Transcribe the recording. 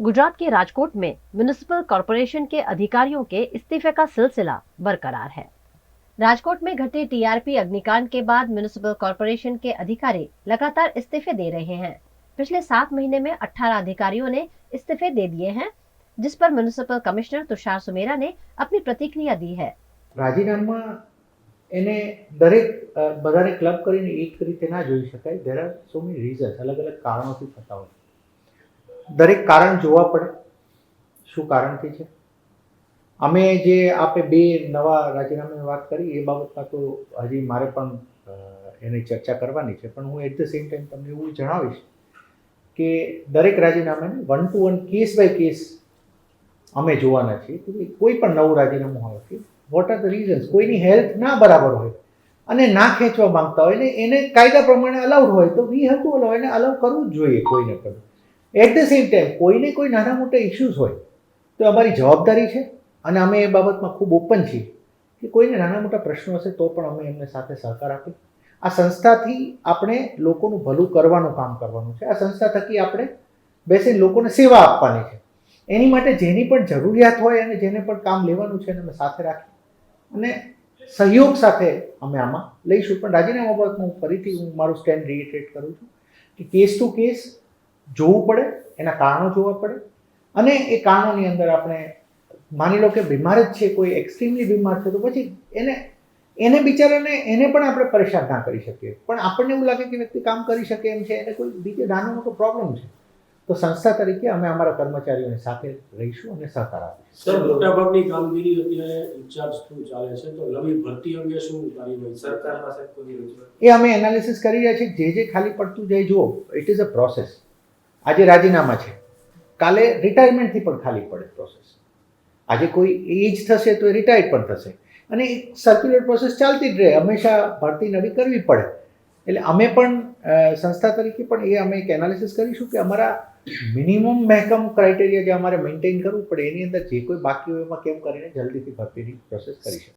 गुजरात के राजकोट में municipal corporation के अधिकारियों के इस्तीफे का सिलसिला बरकरार है। राजकोट में घटे टीआरपी अग्निकांड के बाद म्युनिसिपल कॉरपोरेशन के अधिकारी लगातार इस्तीफे दे रहे हैं। पिछले 7 महीने में 18 अधिकारियों ने इस्तीफे दे दिए हैं, जिस पर म्युनिसिपल कमिश्नर तुषार सुमेरा ने अपनी प्रतिक्रिया दी है। રાજીનામા એને દરેક બધાને ક્લબ કરીને એક રીતે ના જોઈ શકાય. There are so many reasons, અલગ અલગ કારણોથી થતા હોય. દરેક કારણ જોવા પડે, શું કારણથી છે. અમે જે આપે બે નવા રાજીનામાની વાત કરી એ બાબતમાં તો હજી મારે પણ એની ચર્ચા કરવાની છે, પણ હું એટ ધ સેમ ટાઈમ તમને એવું જણાવીશ કે દરેક રાજીનામાને 1 to 1 કેસ બાય કેસ અમે જોવાના છીએ કે કોઈ પણ નવું રાજીનામું હોય કે વોટ આર ધ રીઝન્સ. કોઈની હેલ્થ ના બરાબર હોય અને ના ખેંચવા માંગતા હોય ને એને કાયદા પ્રમાણે અલાઉડ હોય તો વી હેવ ટુ અલાઉ, એને અલાઉ કરવું જ જોઈએ કોઈને પણ. એટ ધ સેમ ટાઈમ કોઈને કોઈ નાના મોટા ઇસ્યુઝ હોય તો અમારી જવાબદારી છે અને અમે એ બાબતમાં ખૂબ ઓપન છીએ કે કોઈને નાના મોટા પ્રશ્નો હશે તો પણ અમે એમને સાથે સહકાર આપીએ. આ સંસ્થાથી આપણે લોકોનું ભલું કરવાનું કામ કરવાનું છે. આ સંસ્થા થકી આપણે બેસીને લોકોને સેવા આપવાની છે. એની માટે જેની પણ જરૂરિયાત હોય અને જેને પણ કામ લેવાનું છે એને અમે સાથે રાખીએ અને સહયોગ સાથે અમે આમાં લઈશું. પણ રાજીનામા બાબતમાં હું ફરીથી મારું સ્ટેન્ડ રીઇટરેટ કરું છું કે કેસ ટુ કેસ જોવું પડે, એના કારણો જોવા પડે અને એ કારણોની અંદર આપણે માની લો કે બીમાર જ છે, કોઈ એક્સ્ટ્રીમલી બીમાર છે તો પછી એને બિચારાને એને પણ આપણે પરેશાન ના કરી શકીએ. પણ આપણને એવું લાગે કે વ્યક્તિ કામ કરી શકે એમ છે, એને કોઈ બીજો નાનો મોટો પ્રોબ્લેમ છે તો સંસ્થા તરીકે અમે અમારા કર્મચારીઓની સાથે રહીશું અને સહકાર આપીશું. સર, મોટાભાગની કામગીરી અત્યારે ઇન્ચાર્જ થ્રુ ચાલે છે, તો નવી ભરતી અંગે શું કાર્યવાહી સરકાર પાસે કોઈ રજૂઆત? એ અમે એનાલિસિસ કરી રહ્યા છીએ. જે ખાલી પડતું જાય જુઓ, ઇટ ઇઝ અ પ્રોસેસ. આજે રાજીનામા છે, કાલે રિટાયરમેન્ટથી પણ ખાલી પડે પ્રોસેસ. આજે કોઈ એજ થશે તો એ રિટાયર્ડ પણ થશે અને એક સર્ક્યુલર પ્રોસેસ ચાલતી જ રહે. હંમેશા ભરતી નવી કરવી પડે. એટલે અમે પણ સંસ્થા તરીકે પણ એ અમે એક એનાલિસિસ કરીશું કે અમારા મિનિમમ મહેકમ ક્રાઇટેરિયા જે અમારે મેન્ટેન કરવું પડે એની અંદર જે કોઈ બાકી હોય એમાં કેમ કરીને જલ્દીથી ભરતીની પ્રોસેસ કરી શકીએ.